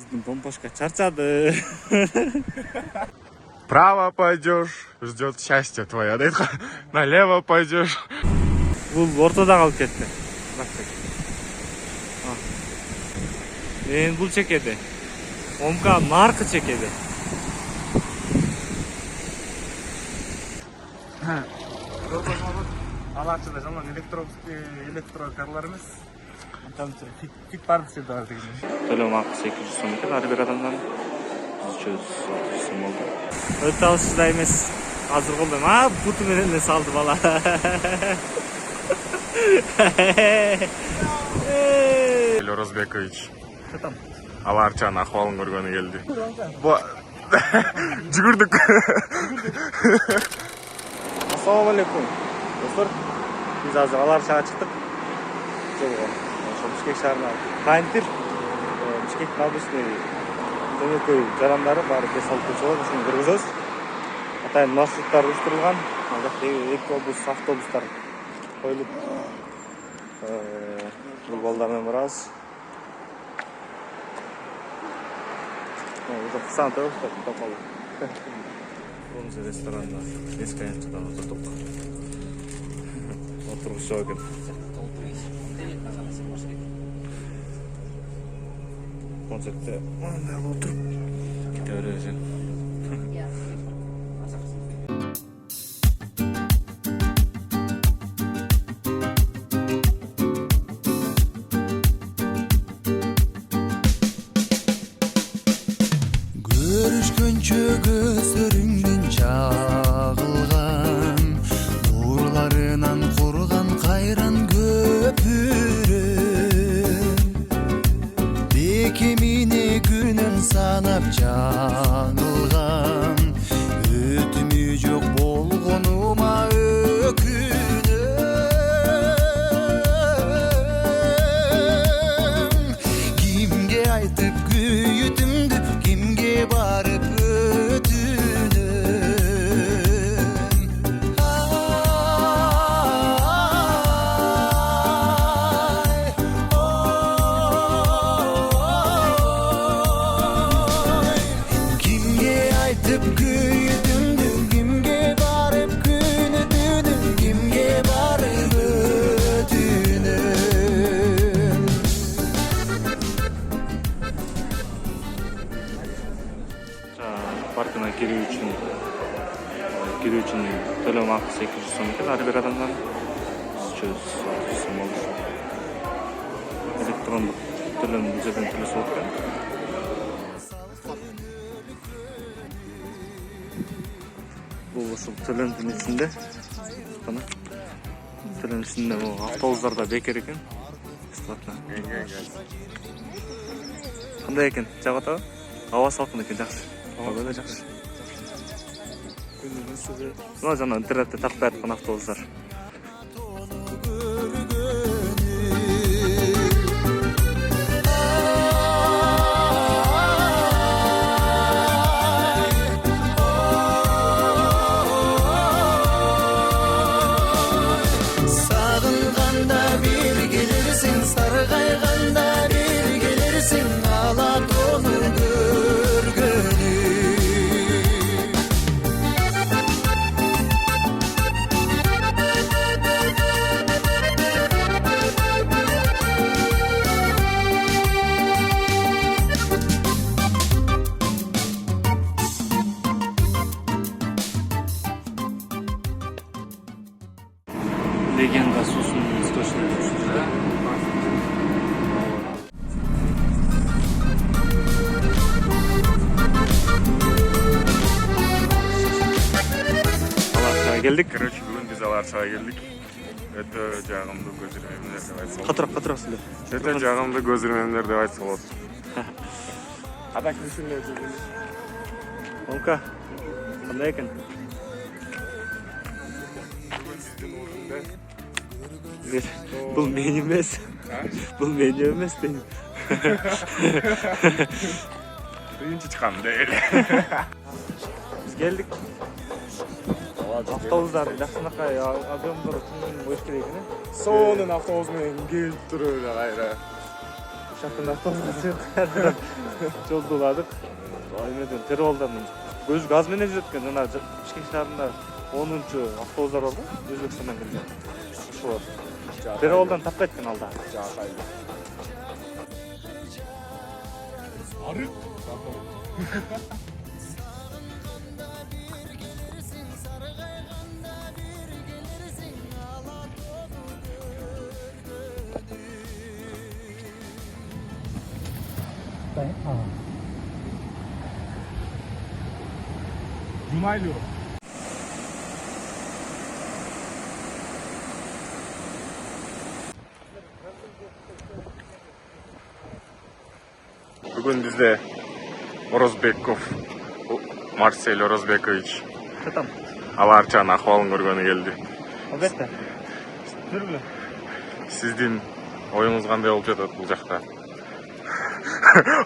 Биздин помпошка чарчады. Право пойдешь, ждет счастье твое. Налево пойдешь. Бул ортодо калып кетти. Мен бул чекеде. Омка наркы чекеде. Алачыда жаман электрокарлар эмес. Фит парксы бар деген. Төлөм акысы 200 сом экен, ар бир адамдан 100 сом болду. Өтө алышта эмес. Азыр колдойм. Буту менен эле салды бала. Розбекович. Аларчанын акыбалын көргөнү келди. Жүгүрдүк. Ассаламу алейкум. Достор, биз азыр Аларчага чыктык. Жолго. Ошо Бишкек шаарына Кантир, Бишкектин областный жөнөкөй жарандары баары 5-6 болот, ошону кыргызабыз. Атайын маршруттар уюштурулган. Ал жакта 2 автобустар коюлуп, бул балдар менен барабыз. Burada kısa tarafı kapalı. Bunun restoranda Eskayent'dan oturduk. Oturup şogun. Konsepte oturup gidiyoruz. Gözlerinden çağılgan, nurlarından kurgan kayran köpürüm. Bekimine günün sanap çağılgan, ötümü yok bolgonuma ökünüm. Kimge aytıp güyütümdü, kimge barıp Parkına giriyor için төлөм акысы 200 сом экен, ар бир адамдан 100 сом болду. Электрондук төлөм бул жерден төлөсө болот экен. Бул ушул төлөмдүн ичинде. Төлөм ичинде бул автобустарда бекер экен. Бесплатно. Кандай экен? Жагат аба? Аба салкын экен, жакшы. Абада жакшы. Мына жана интернетте тарктай аткан автобустар. Сагынганда бир келерсиң, саргайганда бир келерсиң, Алатоону Легенда сусунун источниги ушунда. Аларчага келдик. Короче, бүгүн биз Аларчага келдик. Өтө жагымдуу көз ирмемдер деп айтса болот. Катырак силер. Өтө жагымдуу көз ирмемдер деп айтса болот. Каdak мисилер. Онка. Кандай экен? Бул мен эмес. Бул мен эмес дейм. Биринчи чыккан эле. Биз келдик. Автобустар жакшынакай объемдору чындын өш керек экен. Сонун автобус менен келип туруп эле кайра. Uşактын автобусу жолду уладык. Эмеден Теролдон өзү газ менен жүрөт экен. Жана Бишкек шаарында 10-чу автобустар бар го, Өзбекстандан келген. Ошолор. Теролдон тапкайт экен алда. Арык. Cunaylı. Бүгін бізде Орозбеков Марсель Орозбекович Там. Аларчанын акыбалын көргөнү келди. Албетте. Жүргүлө. Сиздин оюңуз кандай болуп жатат бул жакта?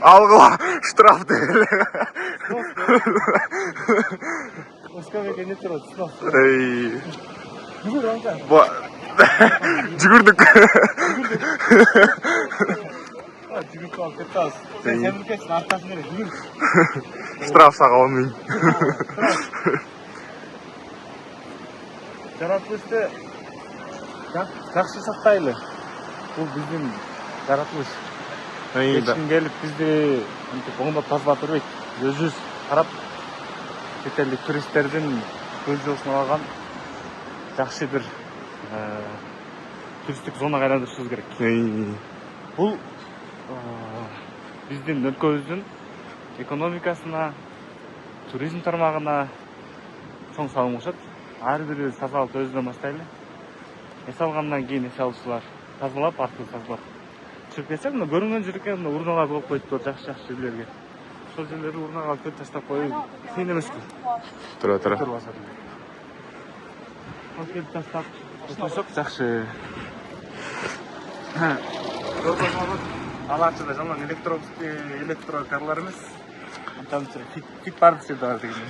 Алгыла штраф деле. Оскабек не турат, снов. Эй. Жүгүр алга. Жүгүрдүк. Жүгүрүп алып кеттиз. Сен темиркечтин аркасын эле жүгүр. Штраф сага 10 000. Жаратылышты жакшы сактайлы. Бул биздин жаратылыш. Ешким келип бизди мынтип оңдоп тазалап бербейт. Өзүбүз карап шетелдик туристтердин көз жоосун алган жакшы бир туристтик зонага айландырышыбыз керек. Бул биздин өлкөбүздүн экономикасына, туризм тармагына чоң салым кошот. Ар бирибиз тазалыкты өзүбүздөн баштайлы. Эс алгандан кийин эс алуучулар тазалап, аркылуу тазалап чыгып кетсе, мына көрүнгөн жерге урналар коюп коюптур, жакшы жерлерге. Ошол жерлерди урнага алып таштап коюп кыйын эмеспи? Тура. Келип таштап койсок жакшы. Аларчыда жалаң электрокарлар эмес. Антамчы фит бар сиз бар деген.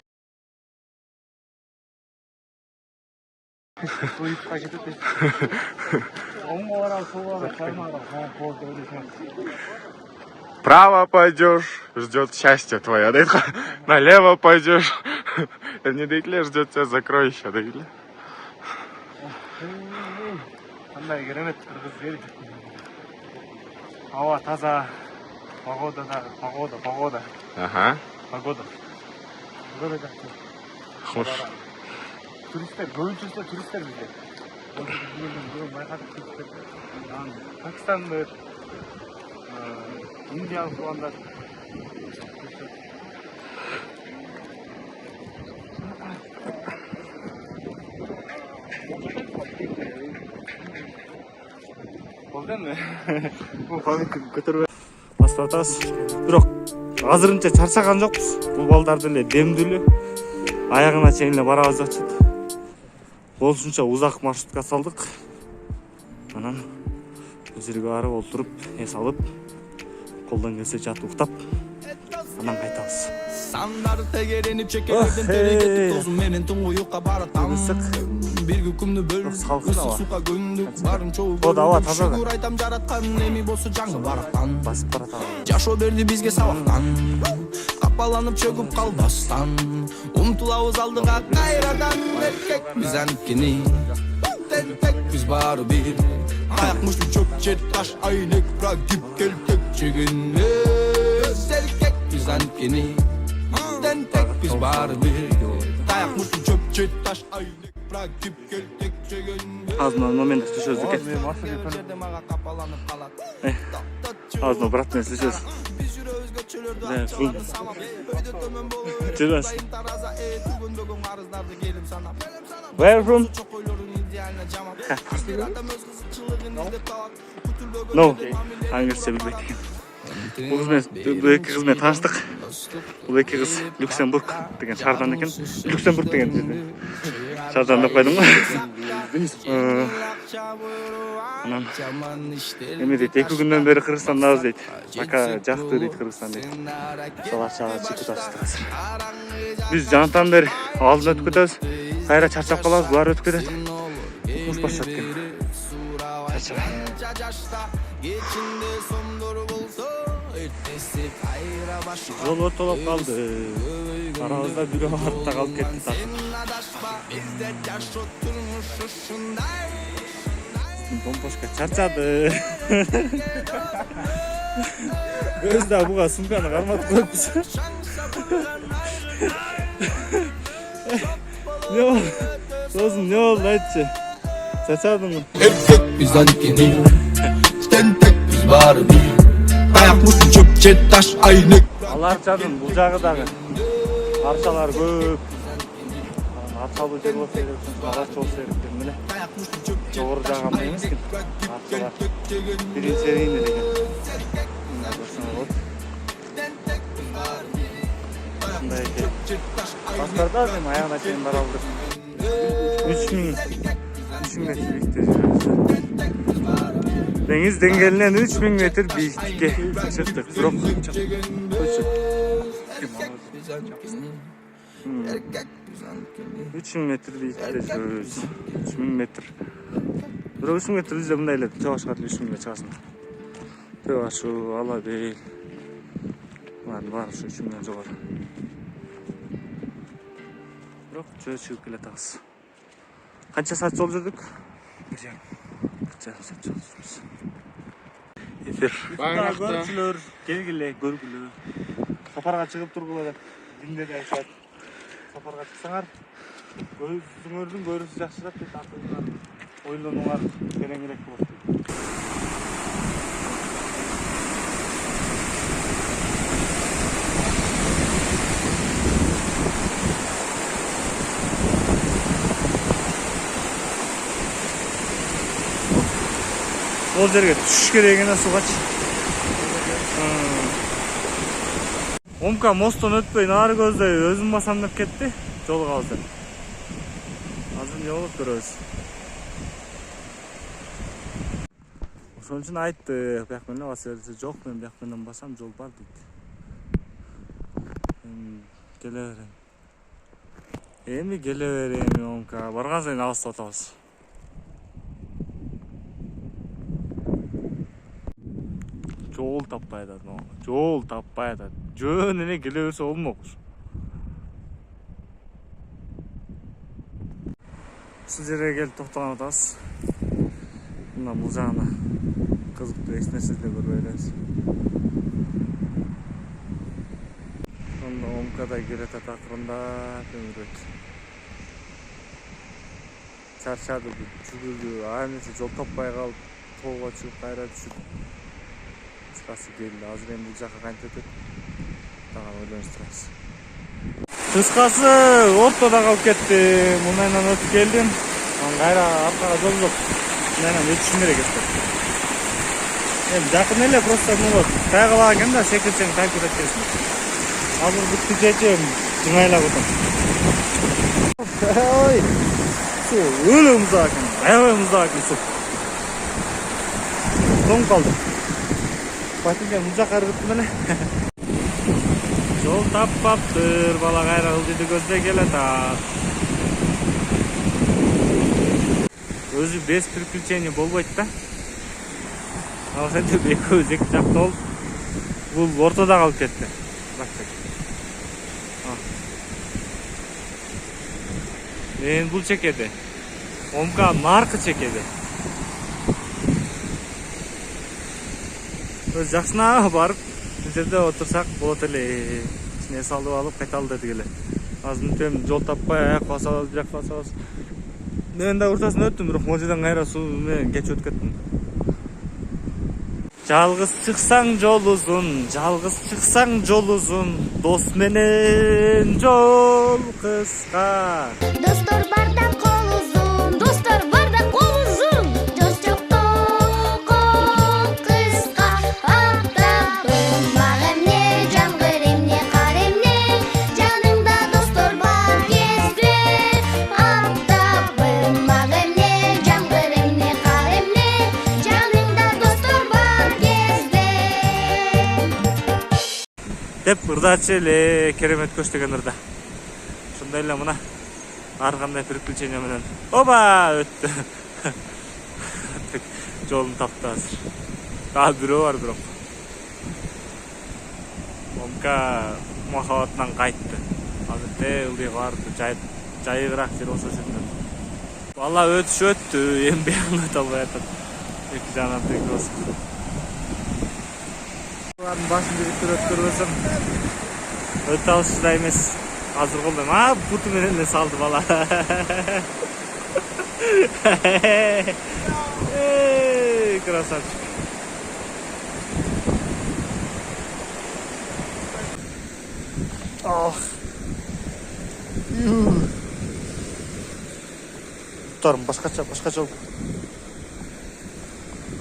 Уйутка кетет. Оңго барам, солго барам, каймага, колго өйдөсөм. Право пойдешь, ждет счастье твое. Налево пойдешь, не дейтелер, ждет тебя закроющее, дейтелер. Кандай керемет кыргыз эл. Аба таза, погода. Ага. Погода. Böyle жакшы. Хош. Туристтер, көбүнчөсү туристтер бизде. Бизде байкадык туристтер. Пакистандык, Индиялык туугандар. Болду эми. Бул памятник көтөрүп баштап атабыз. Бирок азырынча чарчаган жокпуз. Бул балдар деле демдүүлүү. Аягына чейин эле барабыз деп атышат. Болушунча узак маршрутка салдык. Анан бул жерге барып олтуруп, эс алып, колдон келсе жатып уктап, анан кайтабыз. Sanдар tegerenip çekerden tereketip tozun menen tuğuyukka baratam. Bir күкүмдү бөлүп ысык суга көндүк барын чогуу шүгүр айтам жараткан эми болсо жаңы барактан Басып баратам. жашоо берди бизге сабактан капаланып чөгүп калбастан умтулабыз алдыга кайрадан эркек биз анткени тентек биз баары бир аяк мушту чөп жер таш айнек прагип келтек чегин эркек биз анткени тентек биз баары бир аяк мушту чөп жер таш айнек прагип келтек чегин Азман момент слышөз экен. Азман брат менен слышөз. Where from? No, аңгырча билбейт экен. Бул эки кыз менен тааныштык. Бул эки кыз Люксембург деген шаардан экен. Люксембург деген жерде. Шаардан деп койдум го. Анан эми дейт, 2 күндөн бери Кыргызстандабыз дейт. Пока жакты дейт Кыргызстан дейт. Ошол чыгып атышты. Биз жанатан бери алдын өтүп кетебиз. Кайра чарчап калабыз, булар өтүп кетет. Муш башат экен. Жол ортолоп калды. Арабызда бирөө артта калып кетти такыр. Томпошка чарчады. Көз да буга сумканы карматып коюппуз. Ne oldu? Dostum ne oldu айтчы? Çaçadın mı? Erkek bizden ikini Tentek biz var bir Ayakmışsın çöpçe taş aylık Al arçadın bu jağı dagı. Arçalar көп. Arçalı жер болса керек, арча болса керек деп міне. Жогору жагам эмес экен. Арчалар биринчи эрийинде экен. Көрсөңөр болот. Ушундай экен. Башкарда мен аягына чейин бара алдым. 3000 метр биіктікте жүрөбүз. Деңиз деңгээлинен 3000 метр биіктикке чыктык. Бирок 3000 метр биіктикте жүрөбүз. 3000 метр. Бирок 3000 метр üzde мындай эле чогушка 3000 чыгасың. Төбө ашу, ала бел. Баары ушу 3000 жогору. Бирок жөө чыгып келатабыз. Канча саат жол жүрдүк? 1,5 саат жол жүрдүк. Эфир. Көрчүлөр, келгиле, көргүлө. Сапарга чыгып тургула деп диндеде айтышат. Сапарга чыксаңар, өзүңөрдүн көрүүсү жакшырап деп акылыңар, ойлонуңар кереңирээк болот. Ол жерге түшүш керек эне сугачы. Омка мосттон өтпөй нары көздөй өзүм басам деп кетти. Жол калды. Азыр эмне болуп көрөбүз. Ошон үчүн айтты, бияк менен басырсы жок, мен бияк менен басам, жол бар дейт. Келе берем. Эми келе берем, Омка. Барган сайын алыстап атабыз. Жол таппай атат, жол таппай атат. Жөн эле келе берсе болмокчу. Ушул жерге келип токтогон атабыз. Мына бул жагына кызыктуу эч нерсе деле көрбөй элебиз. Анда Омкада келатат акырындап өмүрөт. Чарчады, жүгүрдү, анысы жол таппай калып, тоого чыгып кайра түшүп. Келді. Азыр эми бул жака кантип өтөт? Таган ойлонуп турабыз. Кыскасы ортодо калып кеттим. Мындан өтүп келдим. Кайра аркага жол жок. Мындан өтүшүм керек экен. Эми жакын эле просто болот. Тайгала экен да, секирсең тайып кетесиң. Азыр бүттү чечем, жыңайлап отам. Ой. Су өлө музак экен. Аябай музак экен су. Тоң калды. Батынген муза каргыттым эле. Жол таппаптыр, бала кайра ылдыйды көздөй келатат. Өзү без приключений болбойт да. Ошентип экөөбүз эки жакта болуп, бул ортодо калып кетти. Мен бул чекеде. Омка наркы чекеде. Жакшына барып, бул жерде отурсак болот эле. Ичине салып алып кайталы дедик эле. Азыр өтөм, жол таппай аяк басабыз, бияк басабыз. Мен да уртасын өттүм, бирок могул жерден кайра суу менен кечип өтүп кеттим. Жалгыз чыксаң жол узун, дос менен жол кыска. Достор барда кол узун, достор барда кол узун. Дос жокто кол кыска. Аттабым бар эмне, жамгыр эмне, кар эмне. Жаныңда достор бар кезде. Аттабым бар эмне, жамгыр эмне, кар эмне. Жаныңда достор бар кезде. Деп ырдачы эле керемет көч деген ырда. Ошондой эле мына ар кандай приключение менен оба өттү. Жолун тапты азыр. Дагы бирөө бар бирок. Омка махабатынан кайтты. Азыр ылдый барды, жайыгыраак жер болсо өтөт. Бала өттү, эми биян өтө албай атат. Эки жагынан тең болсо. Булардын башын өткөрбөсөм өтө алышчу да эмес. Азыр колдойм. Буту менен эле салды бала. Красавчик. Туттарым башкача болуп.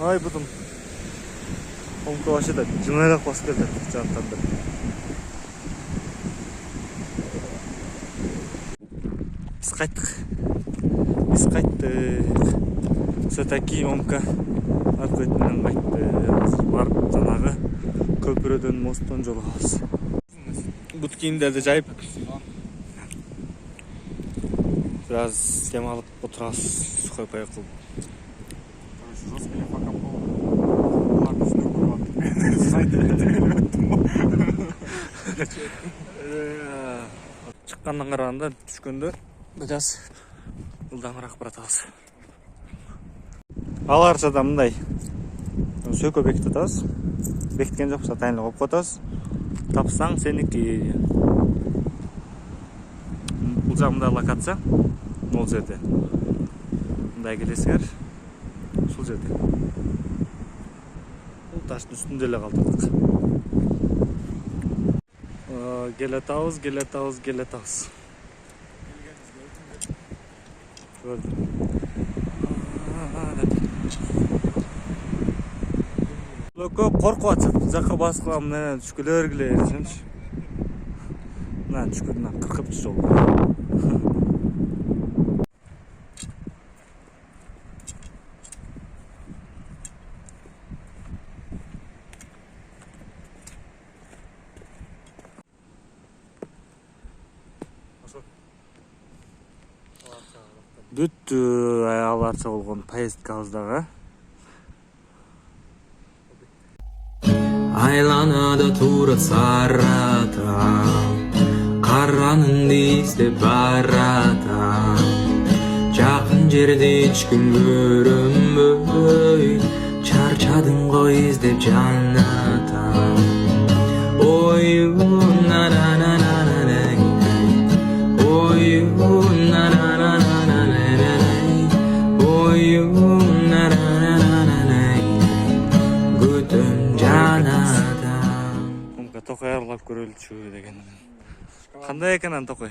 Ай бутум. Омка вообще да жымайрак басып келди жантанды. Биз кайттык. Все-таки Омка аркөтүнөн кайтты. Бар жанагы көпүрөдөн мосттон жолугабыз. Бут кийимдерди жайып biraz дем алып отурабыз, сухой паек кылып. Чыккандан караганда түшкөндө biraz ылдамыраак баратабыз. Аларчада мындай сөкө бекитип атабыз. Бекиткен жокса тайынып коюп атабыз. Тапсаң сеники. Бул жагында локация. Мол жерде. Мындай келесиңер. Ушул жерде. Бул таштын үстүндө эле калтырдык. Келатабыз. Көрдүм. Көп коркуп атышат. Жакка баскыла менен түшкүлөргүлө десемчи. Мына түшкүрүнөн кыркып жол. Бүттү аларча болгон поездкабыз дагы. Айланада турат саратам, караныңды издеп баратам. Жакын жерде эч ким көрүнбөй, чарчадым го издеп жанатам. Ой, на-на-на-на-на-на, ой, на-на-на-на-на-на, ой, на-на-на-на-на, күтүм жанатам. Омка токой аралап көрөлүчү деген. Кандай экен ан токой?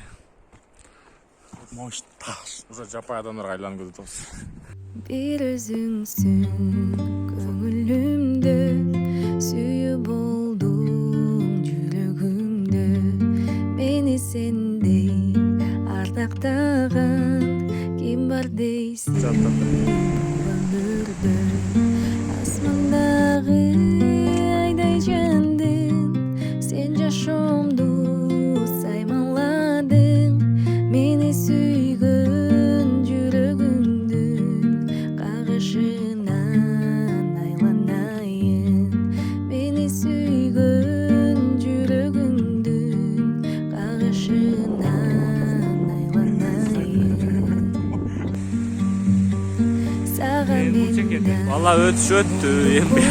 Мощный таш. Уже жапай адамдарга айланып кетебиз. Bir özüngsün көңүлүмдө, сүйүп болдуң жүрөгүмдө. Мени сендей ардактаган ким бар дейсиң өмүрдө. Асмандагы айдай жандың, сен жашоомду саймаладың. Мени сүйгөн жүрөгүмдүн кагышынан айланайын. Мени сүйгөн жүрөгүмдүн кагышынан айланайын. Сага менден Бала өттү, эми